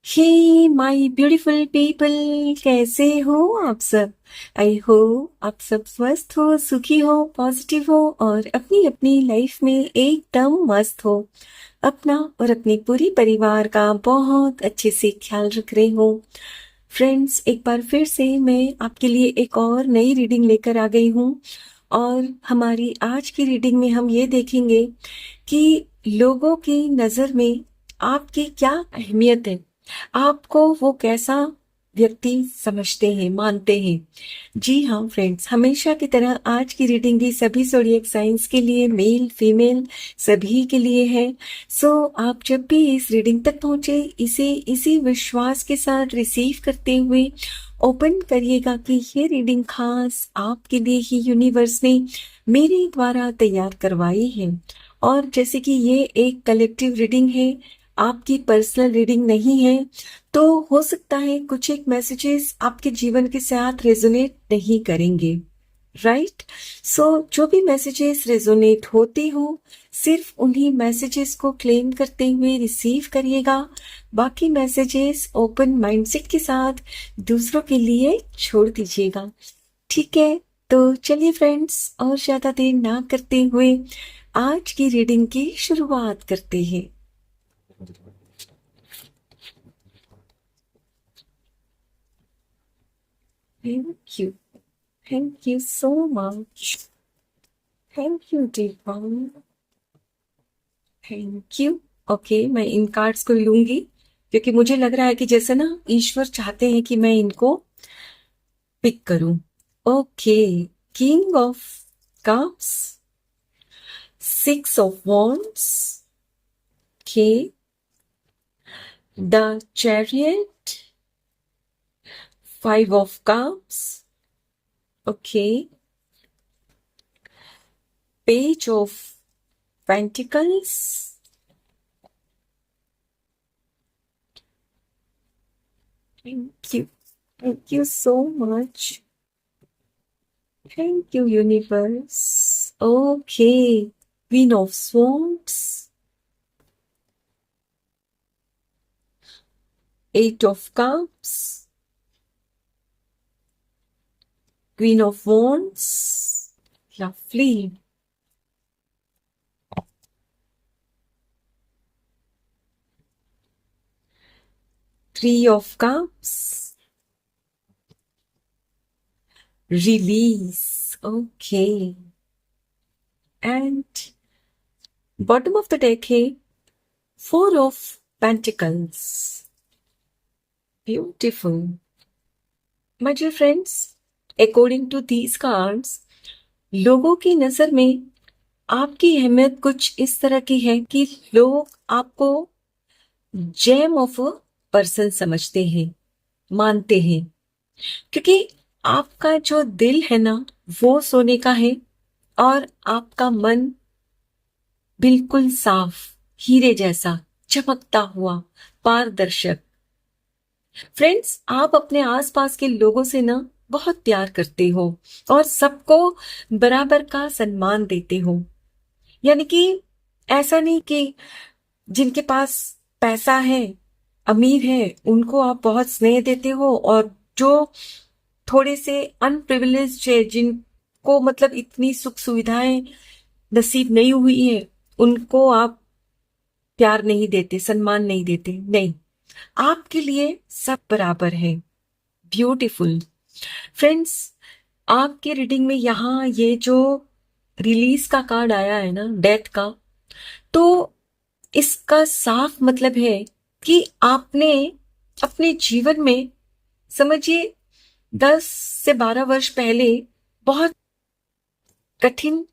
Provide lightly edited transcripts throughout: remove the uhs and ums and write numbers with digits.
Hey my beautiful people, कैसे हो आप सब। आई हो आप सब स्वस्थ हो, सुखी हो, पॉजिटिव हो और अपनी अपनी लाइफ में एकदम मस्त हो। अपना और अपने पूरी परिवार का बहुत अच्छे से ख्याल रख रहे हो। फ्रेंड्स, एक बार फिर से मैं आपके लिए एक और नई रीडिंग लेकर आ गई हूँ। और हमारी आज की रीडिंग में हम ये देखेंगे कि लोगों की नज़र में आपकी क्या अहमियत है, आपको वो कैसा व्यक्ति समझते हैं, मानते हैं। जी हाँ फ्रेंड्स, हमेशा की तरह आज की रीडिंग भी सभी ज़ोडिएक साइंस के लिए, मेल फीमेल सभी के लिए है। सो आप जब भी इस रीडिंग तक पहुंचे, इसे इसी विश्वास के साथ रिसीव करते हुए ओपन करिएगा कि ये रीडिंग खास आपके लिए ही यूनिवर्स ने मेरे द्वारा तैयार करवाई है। और जैसे कि ये एक कलेक्टिव रीडिंग है, आपकी पर्सनल रीडिंग नहीं है, तो हो सकता है कुछ एक मैसेजेस आपके जीवन के साथ रेजोनेट नहीं करेंगे। राइट। सो जो भी मैसेजेस रेजोनेट होते हो, सिर्फ उन्हीं मैसेजेस को क्लेम करते हुए रिसीव करिएगा। बाकी मैसेजेस ओपन माइंडसेट के साथ दूसरों के लिए छोड़ दीजिएगा। ठीक है, तो चलिए फ्रेंड्स, और ज्यादा देर ना करते हुए आज की रीडिंग की शुरुआत करते हैं। Thank you, thank you so much, thank you divine, thank you. Okay, मैं इन कार्ड्स को लूंगी क्योंकि मुझे लग रहा है कि जैसे ना ईश्वर चाहते हैं कि मैं इनको पिक करूं। Okay, king of cups, six of wands, okay, the chariot, five of cups, okay, page of pentacles, thank you so much, thank you universe. Okay, queen of swords, eight of cups, queen of wands, lovely, three of cups, release, okay, and bottom of the deck है four of pentacles. Beautiful my dear friends, according to these cards, लोगों की नजर में आपकी अहमियत कुछ इस तरह की है कि लोग आपको जेम ऑफ अ पर्सन समझते हैं, मानते हैं, क्योंकि आपका जो दिल है ना, वो सोने का है और आपका मन बिल्कुल साफ, हीरे जैसा चमकता हुआ, पारदर्शक। फ्रेंड्स, आप अपने आसपास के लोगों से ना बहुत प्यार करते हो और सबको बराबर का सम्मान देते हो। यानी कि ऐसा नहीं कि जिनके पास पैसा है, अमीर है, उनको आप बहुत स्नेह देते हो, और जो थोड़े से अनप्रिविलेज्ड है, जिनको मतलब इतनी सुख सुविधाएं नसीब नहीं हुई है, उनको आप प्यार नहीं देते, सम्मान नहीं देते। नहीं, आपके लिए सब बराबर है। ब्यूटीफुल फ्रेंड्स, आपके रीडिंग में यहाँ ये जो रिलीज का कार्ड आया है ना, डेथ का, तो इसका साफ मतलब है कि आपने अपने जीवन में, समझिए, 10 से 12 वर्ष पहले बहुत कठिन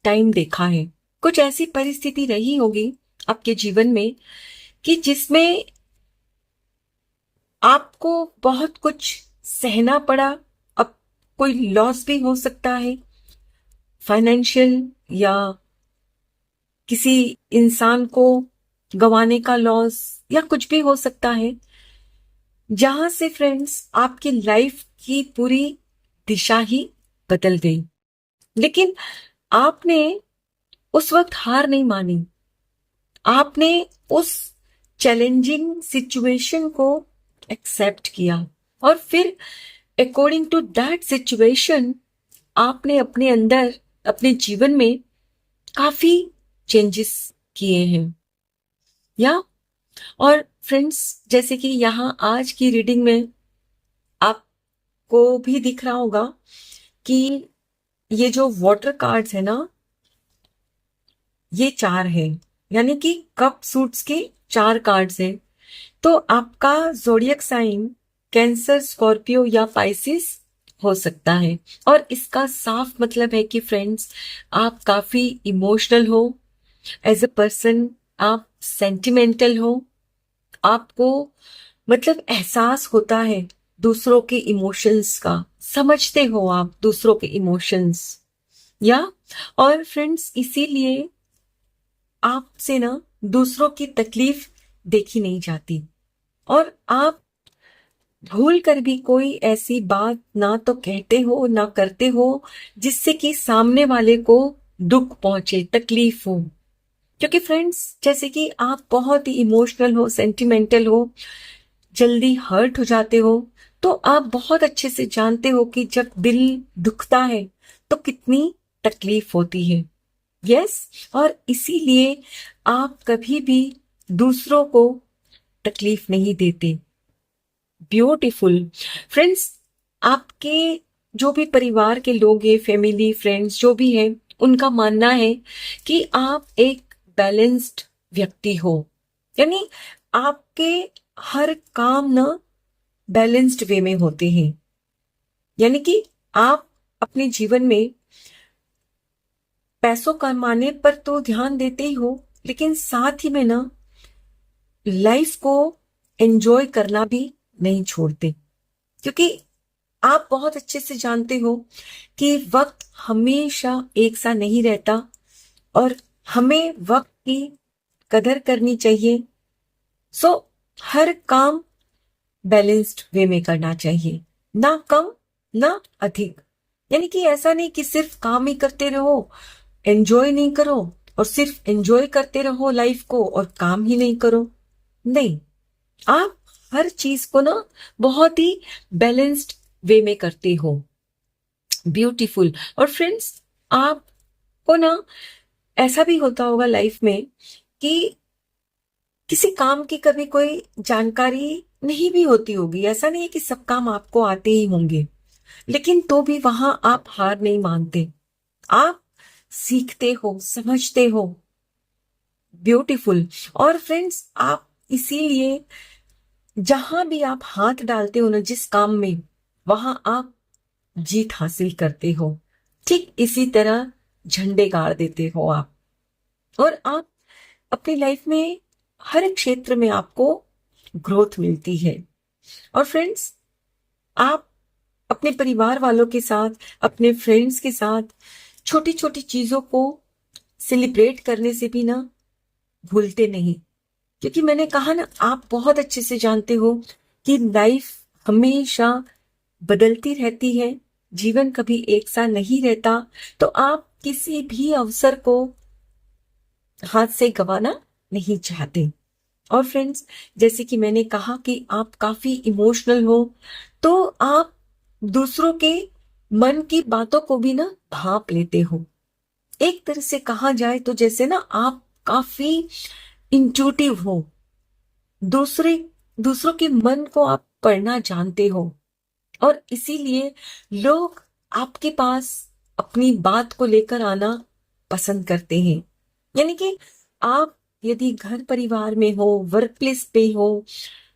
टाइम देखा है। कुछ ऐसी परिस्थिति रही होगी आपके जीवन में कि जिसमें आपको बहुत कुछ सहना पड़ा। अब कोई लॉस भी हो सकता है, फाइनेंशियल, या किसी इंसान को गंवाने का लॉस, या कुछ भी हो सकता है, जहां से फ्रेंड्स आपकी लाइफ की पूरी दिशा ही बदल गई। लेकिन आपने उस वक्त हार नहीं मानी। आपने उस चैलेंजिंग सिचुएशन को एक्सेप्ट किया और फिर अकॉर्डिंग टू दैट सिचुएशन आपने अपने अंदर, अपने जीवन में काफी चेंजेस किए हैं। या और फ्रेंड्स, जैसे कि यहाँ आज की रीडिंग में आपको भी दिख रहा होगा कि ये जो वाटर कार्ड्स है ना, ये 4 है, यानी कि कप सूट्स के 4 कार्ड्स हैं। तो आपका ज़ोडिएक साइन कैंसर, स्कॉर्पियो या पाइसिस हो सकता है। और इसका साफ मतलब है कि फ्रेंड्स, आप काफी इमोशनल हो एज अ पर्सन, आप सेंटिमेंटल हो, आपको मतलब एहसास होता है दूसरों के इमोशंस का, समझते हो आप दूसरों के इमोशंस। या और फ्रेंड्स, इसीलिए आपसे ना दूसरों की तकलीफ देखी नहीं जाती और आप भूल कर भी कोई ऐसी बात ना तो कहते हो ना करते हो जिससे कि सामने वाले को दुख पहुंचे, तकलीफ हो। क्योंकि फ्रेंड्स, जैसे कि आप बहुत ही इमोशनल हो, सेंटिमेंटल हो, जल्दी हर्ट हो जाते हो, तो आप बहुत अच्छे से जानते हो कि जब दिल दुखता है तो कितनी तकलीफ होती है। यस, और इसीलिए आप कभी भी दूसरों को तकलीफ नहीं देते। ब्यूटीफुल फ्रेंड्स, आपके जो भी परिवार के लोग हैं, फैमिली, फ्रेंड्स जो भी हैं, उनका मानना है कि आप एक बैलेंस्ड व्यक्ति हो, यानी आपके हर काम ना बैलेंस्ड वे में होते हैं। यानी कि आप अपने जीवन में पैसों कमाने पर तो ध्यान देते ही हो, लेकिन साथ ही में ना लाइफ को एंजॉय करना भी नहीं छोड़ते। क्योंकि आप बहुत अच्छे से जानते हो कि वक्त हमेशा एक सा नहीं रहता और हमें वक्त की कदर करनी चाहिए। सो हर काम बैलेंस्ड वे में करना चाहिए, ना कम ना अधिक। यानी कि ऐसा नहीं कि सिर्फ काम ही करते रहो, एंजॉय नहीं करो, और सिर्फ एंजॉय करते रहो लाइफ को और काम ही नहीं करो। नहीं, आप हर चीज को ना बहुत ही बैलेंस्ड वे में करते हो। ब्यूटीफुल। और फ्रेंड्स, आपको ना ऐसा भी होता होगा लाइफ में कि किसी काम की कभी कोई जानकारी नहीं भी होती होगी। ऐसा नहीं है कि सब काम आपको आते ही होंगे, लेकिन तो भी वहां आप हार नहीं मानते, आप सीखते हो, समझते हो। ब्यूटीफुल। और फ्रेंड्स, आप इसीलिए जहां भी आप हाथ डालते हो ना, जिस काम में, वहां आप जीत हासिल करते हो। ठीक इसी तरह झंडे गाड़ देते हो आप, और आप अपनी लाइफ में हर एक क्षेत्र में आपको ग्रोथ मिलती है। और फ्रेंड्स, आप अपने परिवार वालों के साथ, अपने फ्रेंड्स के साथ छोटी छोटी चीजों को सेलिब्रेट करने से भी ना भूलते नहीं। क्योंकि मैंने कहा ना, आप बहुत अच्छे से जानते हो कि लाइफ हमेशा बदलती रहती है, जीवन कभी एक सा नहीं रहता। तो आप किसी भी अवसर को हाथ से गंवाना नहीं चाहते। और फ्रेंड्स, जैसे कि मैंने कहा कि आप काफी इमोशनल हो, तो आप दूसरों के मन की बातों को भी ना भांप लेते हो। एक तरह से कहा जाए तो जैसे ना आप काफी इंट्यूटिव हो, दूसरों के मन को आप पढ़ना जानते हो, और इसीलिए लोग आपके पास अपनी बात को लेकर आना पसंद करते हैं। यानी कि आप यदि घर परिवार में हो, वर्क प्लेस पे हो,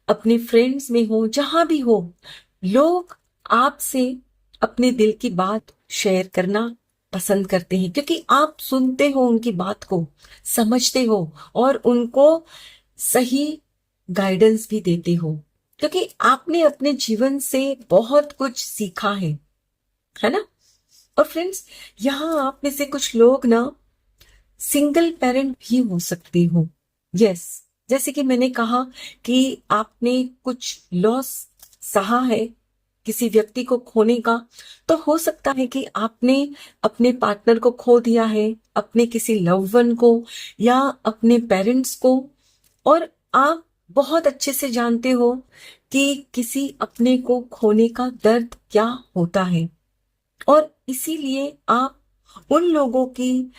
अपने फ्रेंड्स में हो, जहां भी हो, लोग आपसे अपने दिल की बात शेयर करना पसंद करते हैं, क्योंकि आप सुनते हो उनकी बात को, समझते हो और उनको सही गाइडेंस भी देते हो, क्योंकि आपने अपने जीवन से बहुत कुछ सीखा है ना। और फ्रेंड्स, यहाँ आप में से कुछ लोग ना सिंगल पेरेंट भी हो सकते हो। यस, जैसे कि मैंने कहा कि आपने कुछ लॉस सहा है किसी व्यक्ति को खोने का, तो हो सकता है कि आपने अपने पार्टनर को खो दिया है, अपने किसी लव वन को, या अपने पेरेंट्स को, और आप बहुत अच्छे से जानते हो कि किसी अपने को खोने का दर्द क्या होता है, और इसीलिए आप उन लोगों की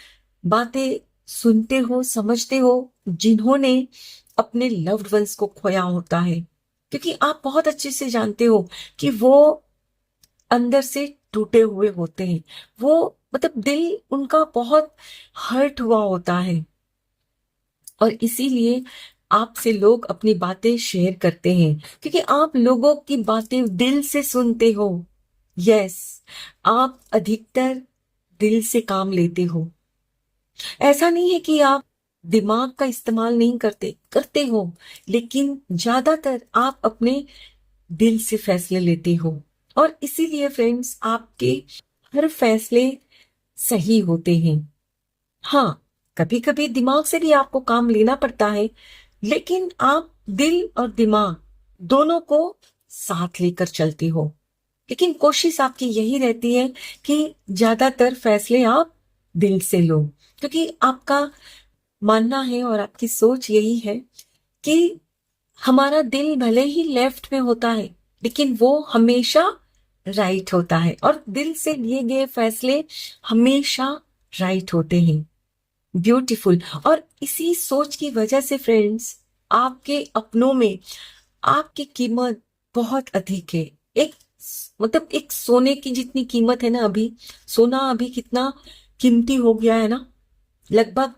बातें सुनते हो, समझते हो, जिन्होंने अपने लव्ड वंस को खोया होता है, क्योंकि आप बहुत अच्छे से जानते हो कि वो अंदर से टूटे हुए होते हैं। वो मतलब दिल उनका बहुत हर्ट हुआ होता है, और इसीलिए आपसे लोग अपनी बातें शेयर करते हैं, क्योंकि आप लोगों की बातें दिल से सुनते हो। यस, आप अधिकतर दिल से काम लेते हो। ऐसा नहीं है कि आप दिमाग का इस्तेमाल नहीं करते, करते हो, लेकिन ज्यादातर आप अपने दिल से फैसले लेते हो, और इसीलिए फ्रेंड्स आपके हर फैसले सही होते हैं। हाँ, कभी कभी दिमाग से भी आपको काम लेना पड़ता है, लेकिन आप दिल और दिमाग दोनों को साथ लेकर चलते हो। लेकिन कोशिश आपकी यही रहती है कि ज्यादातर फैसले आप दिल से लो, क्योंकि आपका मानना है और आपकी सोच यही है कि हमारा दिल भले ही लेफ्ट में होता है, लेकिन वो हमेशा राइट होता है, और दिल से लिए गए फैसले हमेशा राइट होते हैं। ब्यूटीफुल। और इसी सोच की वजह से फ्रेंड्स आपके अपनों में आपकी कीमत बहुत अधिक है। एक मतलब एक सोने की जितनी कीमत है ना, अभी सोना अभी कितना कीमती हो गया है ना, लगभग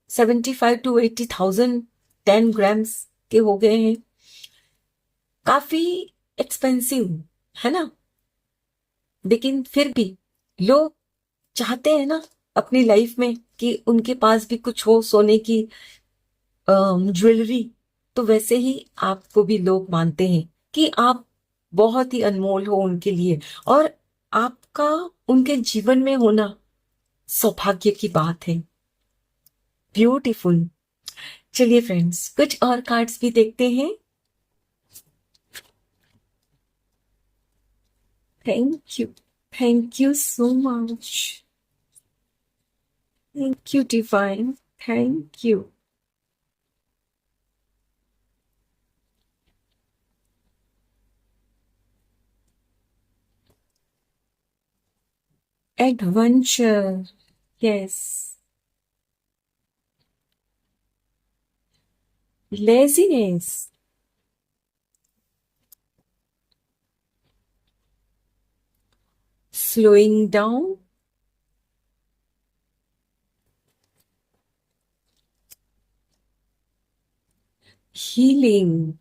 75 to 80,000 10 ग्राम्स के हो गए हैं। काफी एक्सपेंसिव है ना, लेकिन फिर भी लोग चाहते हैं ना अपनी लाइफ में कि उनके पास भी कुछ हो सोने की ज्वेलरी। तो वैसे ही आपको भी लोग मानते हैं कि आप बहुत ही अनमोल हो उनके लिए, और आपका उनके जीवन में होना सौभाग्य की बात है। ब्यूटीफुल। चलिए फ्रेंड्स, कुछ और कार्ड्स भी देखते हैं। Thank you, thank you so much, thank you divine, thank you. Adventure. Yes. Laziness. Slowing down. Healing.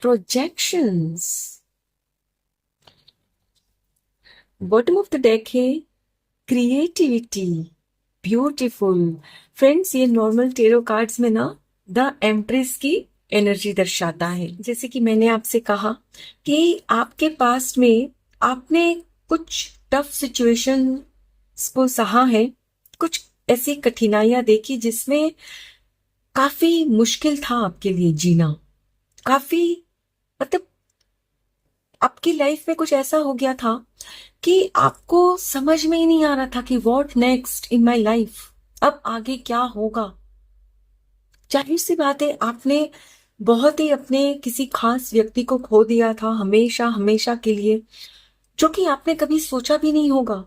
Projections. Bottom of the deck है क्रिएटिविटी। ब्यूटीफुल। फ्रेंड्स, ये नॉर्मल टेरो कार्ड्स में ना द एम्प्रेस की energy दर्शाता है। जैसे कि मैंने आपसे कहा कि आपके पास में आपने कुछ टफ सिचुएशन को सहा है, कुछ ऐसी कठिनाइयां देखी जिसमें काफी मुश्किल था आपके लिए जीना। काफी मतलब आपकी लाइफ में कुछ ऐसा हो गया था कि आपको समझ में ही नहीं आ रहा था कि what next in my life, अब आगे क्या होगा। जाहिर सी बात है, आपने बहुत ही अपने किसी खास व्यक्ति को खो दिया था हमेशा हमेशा के लिए, जो कि आपने कभी सोचा भी नहीं होगा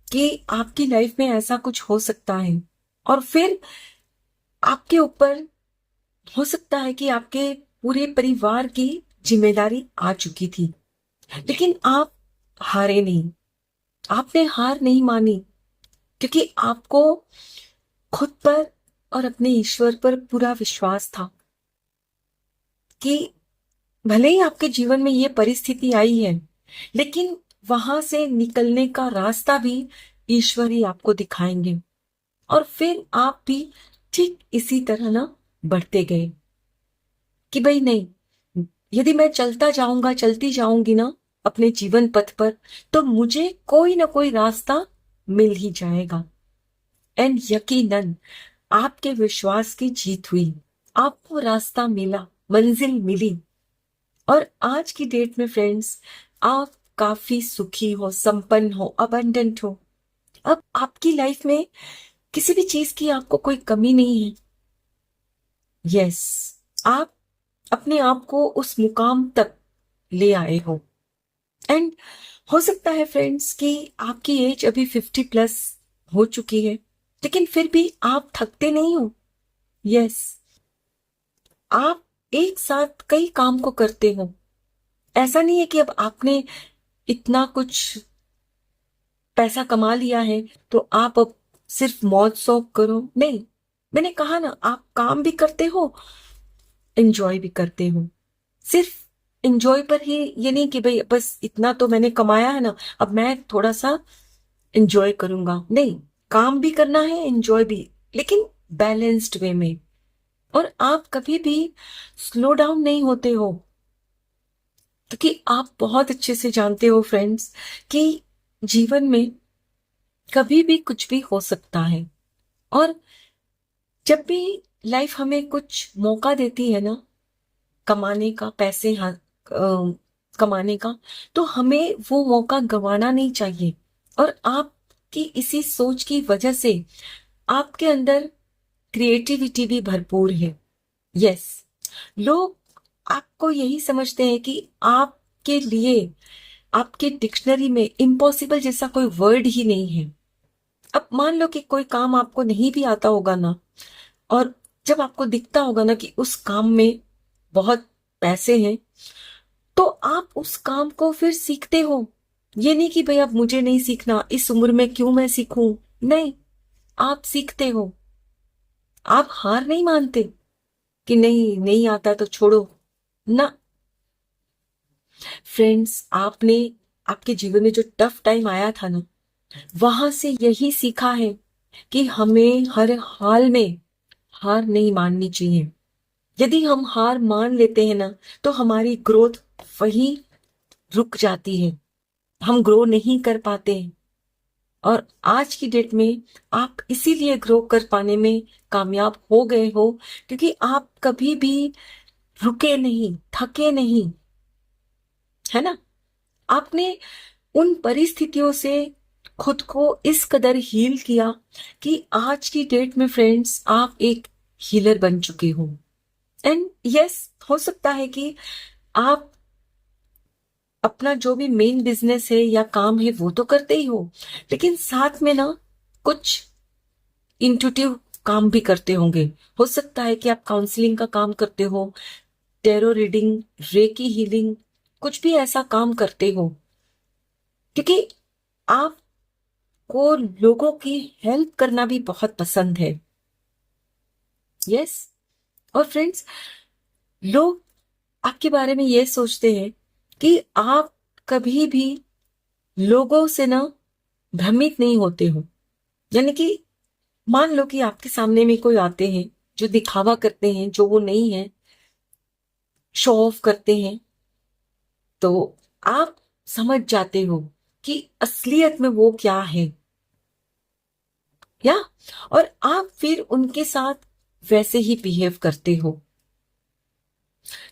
कि आपकी लाइफ में ऐसा कुछ हो सकता है। और फिर आपके ऊपर हो सकता है कि आपके पूरे परिवार की जिम्मेदारी आ चुकी थी, लेकिन आप हारे नहीं, आपने हार नहीं मानी, क्योंकि आपको खुद पर और अपने ईश्वर पर पूरा विश्वास था कि भले ही आपके जीवन में ये परिस्थिति आई है, लेकिन वहां से निकलने का रास्ता भी ईश्वर ही आपको दिखाएंगे। और फिर आप भी ठीक इसी तरह ना बढ़ते गए कि भाई नहीं, यदि मैं चलता जाऊंगा, चलती जाऊंगी ना अपने जीवन पथ पर, तो मुझे कोई ना कोई रास्ता मिल ही जाएगा। एंड यकीनन आपके विश्वास की जीत हुई, आपको रास्ता मिला, मंजिल मिली। और आज की डेट में फ्रेंड्स, आप काफी सुखी हो, संपन्न हो, अबंडेंट हो। अब आपकी लाइफ में किसी भी चीज की आपको कोई कमी नहीं है। यस, आप अपने आप को उस मुकाम तक ले आए हो। एंड हो सकता है फ्रेंड्स कि आपकी एज अभी 50+ हो चुकी है, लेकिन फिर भी आप थकते नहीं हो। यस, आप एक साथ कई काम को करते हो। ऐसा नहीं है कि अब आपने इतना कुछ पैसा कमा लिया है तो आप अब सिर्फ मौज शौक करो, नहीं। मैंने कहा ना, आप काम भी करते हो, एंजॉय भी करते हो। सिर्फ एंजॉय पर ही ये नहीं कि भाई बस इतना तो मैंने कमाया है ना, अब मैं थोड़ा सा एंजॉय करूंगा, नहीं। काम भी करना है, एंजॉय भी, लेकिन बैलेंस्ड वे में। और आप कभी भी स्लो डाउन नहीं होते हो, क्योंकि आप बहुत अच्छे से जानते हो फ्रेंड्स कि जीवन में कभी भी कुछ भी हो सकता है। और जब भी लाइफ हमें कुछ मौका देती है ना, कमाने का, पैसे कमाने का, तो हमें वो मौका गंवाना नहीं चाहिए। और आपकी इसी सोच की वजह से आपके अंदर क्रिएटिविटी भी भरपूर है। यस, लोग आपको यही समझते हैं कि आपके लिए, आपके डिक्शनरी में इम्पॉसिबल जैसा कोई वर्ड ही नहीं है। अब मान लो कि कोई काम आपको नहीं भी आता होगा ना, और जब आपको दिखता होगा ना कि उस काम में बहुत पैसे हैं, तो आप उस काम को फिर सीखते हो। ये नहीं कि भाई अब मुझे नहीं सीखना, इस उम्र में क्यों मैं सीखूं, नहीं। आप सीखते हो, आप हार नहीं मानते कि नहीं नहीं आता तो छोड़ो ना। फ्रेंड्स, आपने आपके जीवन में जो टफ टाइम आया था ना, वहां से यही सीखा है कि हमें हर हाल में हार नहीं माननी चाहिए। यदि हम हार मान लेते हैं ना, तो हमारी ग्रोथ वहीं रुक जाती है, हम ग्रो नहीं कर पाते हैं। और आज की डेट में आप इसीलिए ग्रो कर पाने में कामयाब हो गए हो, क्योंकि आप कभी भी रुके नहीं, थके नहीं, है ना। आपने उन परिस्थितियों से खुद को इस कदर हील किया कि आज की डेट में फ्रेंड्स आप एक हीलर बन चुके हो। एंड यस, हो सकता है कि आप अपना जो भी मेन बिजनेस है या काम है वो तो करते ही हो, लेकिन साथ में ना कुछ इंट्यूटिव काम भी करते होंगे। हो सकता है कि आप काउंसलिंग का काम करते हो, टेरो रीडिंग, रेकी हीलिंग, कुछ भी ऐसा काम करते हो, क्योंकि आपको लोगों की हेल्प करना भी बहुत पसंद है। यस, और फ्रेंड्स, लोग आपके बारे में ये सोचते हैं कि आप कभी भी लोगों से ना भ्रमित नहीं होते हो। यानी कि मान लो कि आपके सामने में कोई आते हैं जो दिखावा करते हैं, जो वो नहीं है, शो ऑफ करते हैं, तो आप समझ जाते हो कि असलियत में वो क्या है, या और आप फिर उनके साथ वैसे ही बिहेव करते हो।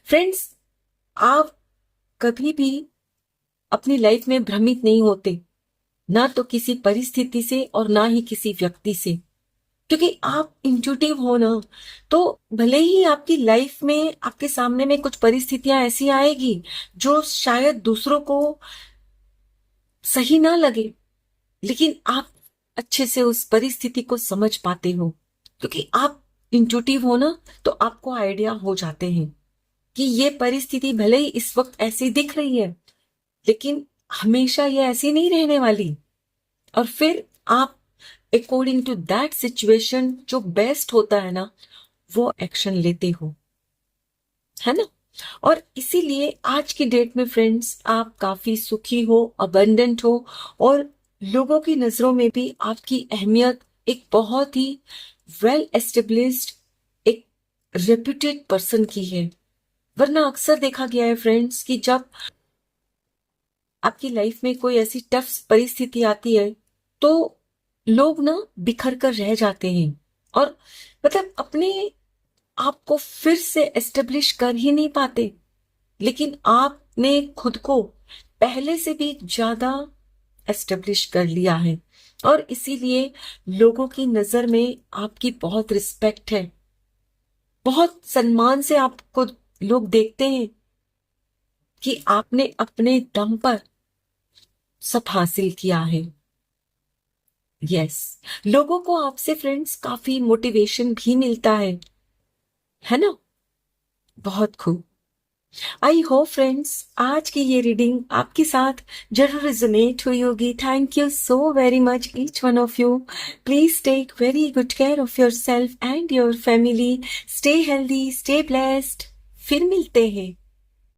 फ्रेंड्स, आप कभी भी अपनी लाइफ में भ्रमित नहीं होते, ना तो किसी परिस्थिति से और ना ही किसी व्यक्ति से, क्योंकि आप इंट्यूटिव हो ना। तो भले ही आपकी लाइफ में आपके सामने में कुछ परिस्थितियां ऐसी आएगी जो शायद दूसरों को सही ना लगे, लेकिन आप अच्छे से उस परिस्थिति को समझ पाते हो, क्योंकि आप इंट्यूटिव हो ना। तो आपको आइडिया हो जाते हैं कि ये परिस्थिति भले ही इस वक्त ऐसी दिख रही है, लेकिन हमेशा ये ऐसी नहीं रहने वाली। और फिर आप अकॉर्डिंग टू दैट सिचुएशन जो बेस्ट होता है ना, वो एक्शन लेते हो, है ना। और इसीलिए आज की डेट में फ्रेंड्स आप काफी सुखी हो, अबंडेंट हो, और लोगों की नजरों में भी आपकी अहमियत एक बहुत ही वेल एस्टेब्लिश्ड, एक रेप्यूटेड पर्सन की है। वरना अक्सर देखा गया है फ्रेंड्स कि जब आपकी लाइफ में कोई ऐसी टफ परिस्थिति आती है, तो लोग ना बिखर कर रह जाते हैं, और मतलब अपने आप को फिर से एस्टेब्लिश कर ही नहीं पाते। लेकिन आपने खुद को पहले से भी ज्यादा एस्टेब्लिश कर लिया है। और इसीलिए लोगों की नजर में आपकी बहुत रिस्पेक्ट है, बहुत सम्मान से आपको लोग देखते हैं कि आपने अपने दम पर सब हासिल किया है। यस, लोगों को आपसे फ्रेंड्स काफी मोटिवेशन भी मिलता है ना? बहुत खूब। आई होप फ्रेंड्स आज की ये रीडिंग आपके साथ जरूर रिजोनेट हुई होगी। Thank you so very much each one of you. Please take very good care of yourself and your family. Stay healthy, stay blessed. फिर मिलते हैं।